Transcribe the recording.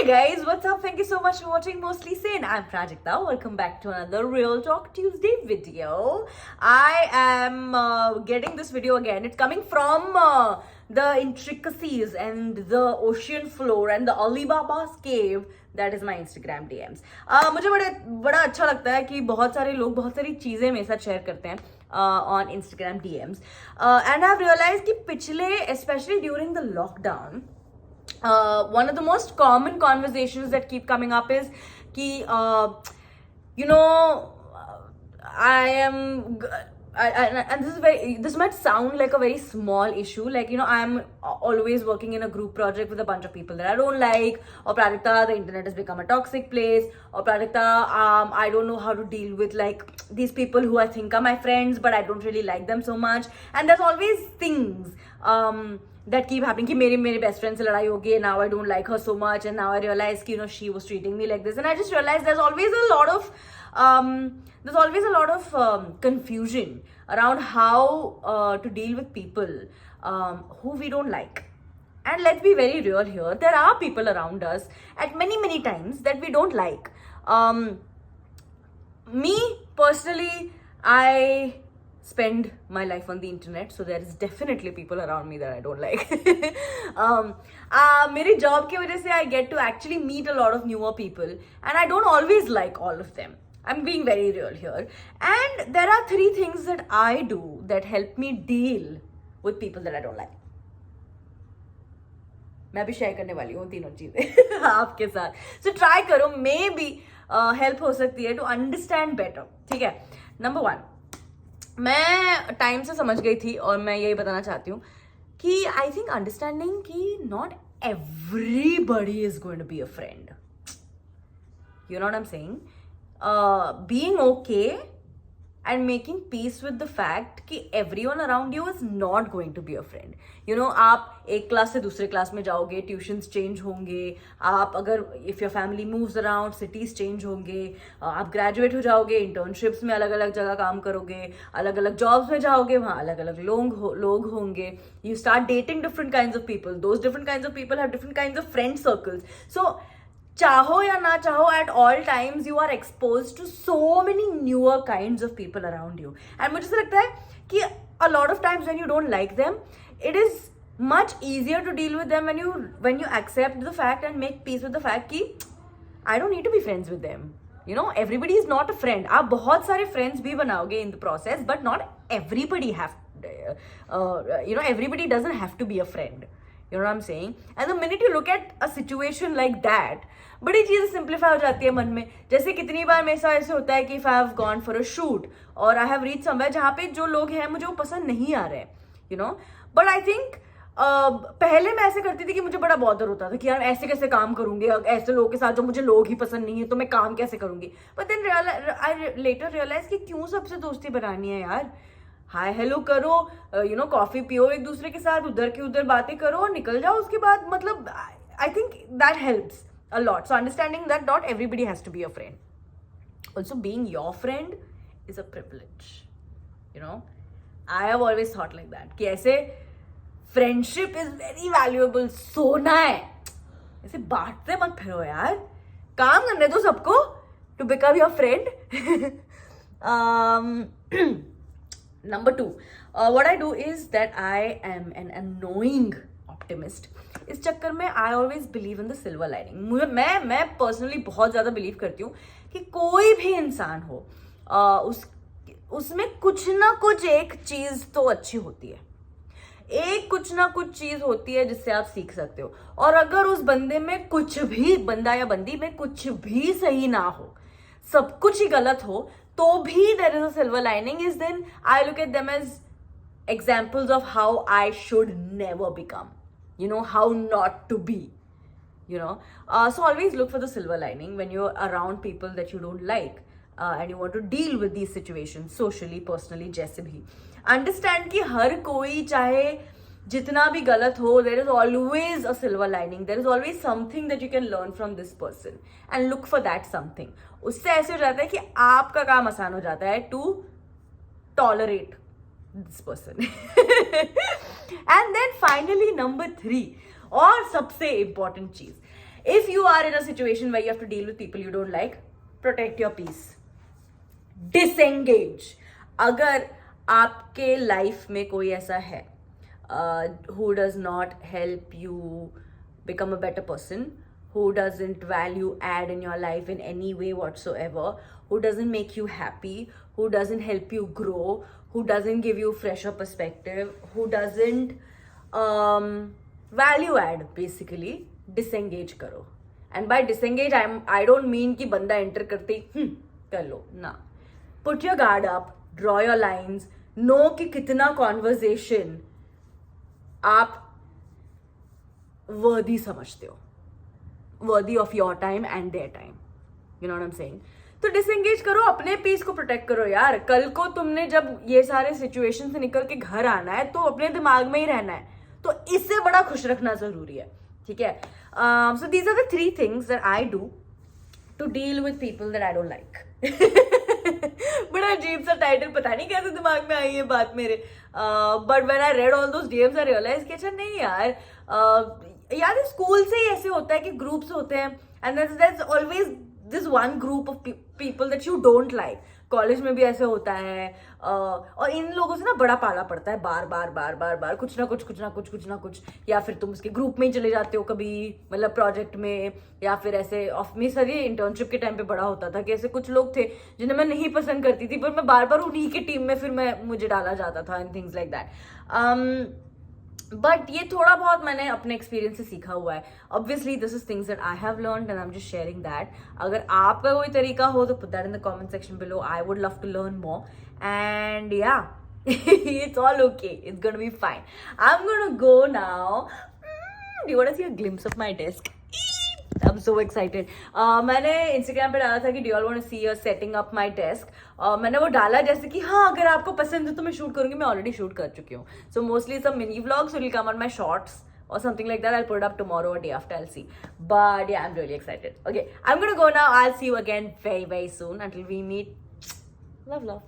guys, what's up? Thank you so much for watching Mostly Sane. I'm Prajakta. Welcome back to another Real Talk Tuesday video. I am getting this video again. It's coming from the intricacies and the ocean floor and the Alibaba's cave. That is my Instagram DMs. मुझे बड़ा अच्छा लगता है कि बहुत सारे लोग बहुत सारी चीज़ें मेरे साथ शेयर करते हैं on Instagram DMs. And I've realized कि पिछले, especially during the lockdown, one of the most common conversations that keep coming up is ki, and this might sound like a very small issue, like, I'm always working in a group project with a bunch of people that I don't like, or Prajakta, the internet has become a toxic place, or Prajakta, I don't know how to deal with like these people who I think are my friends but I don't really like them so much. And there's always things that keep happening कि मेरे best friend से लड़ाई हो गई, now I don't like her so much, and now I realize कि she was treating me like this, and I just realized there's always a lot of confusion around how to deal with people who we don't like. And let's be very real here, there are people around us at many times that we don't like. Me personally, I spend my life on the internet, so there is definitely people around me that I don't like. मेरे job की वजह से I get to actually meet a lot of newer people, and I don't always like all of them. I'm being very real here. And there are 3 things that I do that help me deal with people that I don't like. मैं भी share करने वाली हूँ तीनों चीजें आपके साथ. So try करो, maybe help हो सकती है to understand better. ठीक है. Number 1, मैं टाइम से समझ गई थी और मैं यही बताना चाहती हूँ कि आई थिंक अंडरस्टैंडिंग कि not everybody is going to be a friend. You know what I am saying? Being okay and making peace with the fact कि everyone around you is not going to be a friend. आप एक class से दूसरे class में जाओगे, tuitions change होंगे, आप अगर if your family moves around, cities change होंगे, आप ग्रेजुएट हो जाओगे, इंटर्नशिप्स में अलग अलग जगह काम करोगे, अलग अलग जॉब्स में जाओगे, वहाँ अलग अलग लोग होंगे. You start dating different kinds of people. Those different kinds of people have different kinds of friend circles. So चाहो या ना चाहो, at all times you are exposed to so many newer kinds of people around you. And मुझे ऐसा लगता है कि a lot of times when you don't like them, it is much easier to deal with them when you accept the fact and make peace with the fact कि I don't need to be friends with them. Everybody is not a friend. आप बहुत सारे friends भी बनाओगे in the process, but not everybody everybody doesn't have to be a friend. You know what I'm saying? And the minute you look at a situation like that, बड़ी चीज़ें simplify हो जाती है मन में. जैसे कितनी बार मेरे साथ ऐसे होता है कि if I have gone for a shoot or I have reached somewhere जहाँ पे जो लोग हैं मुझे वो पसंद नहीं आ रहे हैं, but I think पहले मैं ऐसे करती थी कि मुझे बड़ा बॉदर होता था कि यार ऐसे कैसे काम करूंगी ऐसे लोगों के साथ जो मुझे लोग ही पसंद नहीं है, तो मैं काम कैसे करूंगी. But then I later realise कि क्यों सबसे दोस्ती बनानी है यार. हाय हेलो करो, कॉफी पियो एक दूसरे के साथ, उधर की उधर बातें करो और निकल जाओ उसके बाद. मतलब I think that helps a lot. So understanding that not everybody has to be a friend. Also, being your friend is a privilege. I have always thought like that कि ऐसे friendship is very valuable. सोना है, ऐसे बांटते मत फिरो यार, काम करने दो सबको to become your friend. Number 2, what I do is that I am an annoying optimist. इस चक्कर में I always believe in the silver lining. मैं पर्सनली बहुत ज्यादा बिलीव करती हूँ कि कोई भी इंसान हो उसमें कुछ ना कुछ एक चीज तो अच्छी होती है. एक कुछ ना कुछ चीज होती है जिससे आप सीख सकते हो. और अगर उस बंदे में कुछ भी, बंदा या बंदी में कुछ भी सही ना हो, सब कुछ ही गलत हो, तो भी there is a silver lining. Is then I look at them as examples of how I should never become, how not to be, so always look for the silver lining when you're around people that you don't like, and you want to deal with these situations socially, personally. जैसे भी understand कि हर कोई चाहे जितना भी गलत हो, there is always a silver lining. There is always something that you can learn from this person, and look for that something. उससे ऐसे हो जाता है कि आपका काम आसान हो जाता है to tolerate this person. And then finally number 3, और सबसे important चीज, If you are in a situation where you have to deal with people you don't like, protect your peace. Disengage. अगर आपके लाइफ में कोई ऐसा है who does not help you become a better person, who doesn't value add in your life in any way whatsoever, who doesn't make you happy, who doesn't help you grow, who doesn't give you fresher perspective, who doesn't value add, basically disengage करो. And by disengage I don't mean कि बंदा enter करते ही कर लो ना. Put your guard up, draw your lines, know कि कितना conversation आप worthy समझते हो, worthy of your time and their time. You know what I'm saying? तो डिसएंगेज करो, अपने पीस को प्रोटेक्ट करो यार. कल को तुमने जब ये सारे सिचुएशन से निकल के घर आना है तो अपने दिमाग में ही रहना है, तो इससे बड़ा खुश रखना जरूरी है. ठीक है. So these are the 3 things that I do to deal with people that I don't like. बड़ा अजीब सा टाइटल, पता नहीं कैसे दिमाग में आई ये बात मेरे. But when I read all those DMs I realise कि अच्छा नहीं यार, यार स्कूल से ही ऐसे होता है कि ग्रुप्स होते हैं and that's always this one group of people that you don't like. College में भी ऐसे होता है. और इन लोगों से ना बड़ा पाला पड़ता है, बार बार बार बार बार कुछ ना कुछ. या फिर तुम उसके ग्रुप में ही चले जाते हो कभी, मतलब प्रोजेक्ट में, या फिर ऐसे मेरी सारी इंटर्नशिप के टाइम पे बड़ा होता था कि ऐसे कुछ लोग थे जिन्हें मैं नहीं पसंद करती थी, पर मैं बार बार उन्हीं की टीम में फिर मुझे डाला जाता था and things like that. But ये थोड़ा बहुत मैंने अपने एक्सपीरियंस से सीखा हुआ है. Obviously this is things that I have learned and I am just sharing that. अगर आपका कोई तरीका हो तो put that in the comment section below. I would love to learn more and या it's all okay, it's gonna be fine. I'm gonna go now. Do you want to see a glimpse of my desk? I'm so excited. मैंने Instagram पे डाला था कि do you all want to see us setting up my desk. मैंने वो डाला जैसे कि हाँ अगर आपको पसंद है तो मैं शूट करूंगी. मैं ऑलरेडी शूट कर चुकी हूँ. So mostly some mini vlogs will come on my shorts or something like that. I'll put it up tomorrow or day after, I'll see. But yeah, I'm really excited. Okay, I'm gonna go now. I'll see you again very, very soon. Until we meet. Love.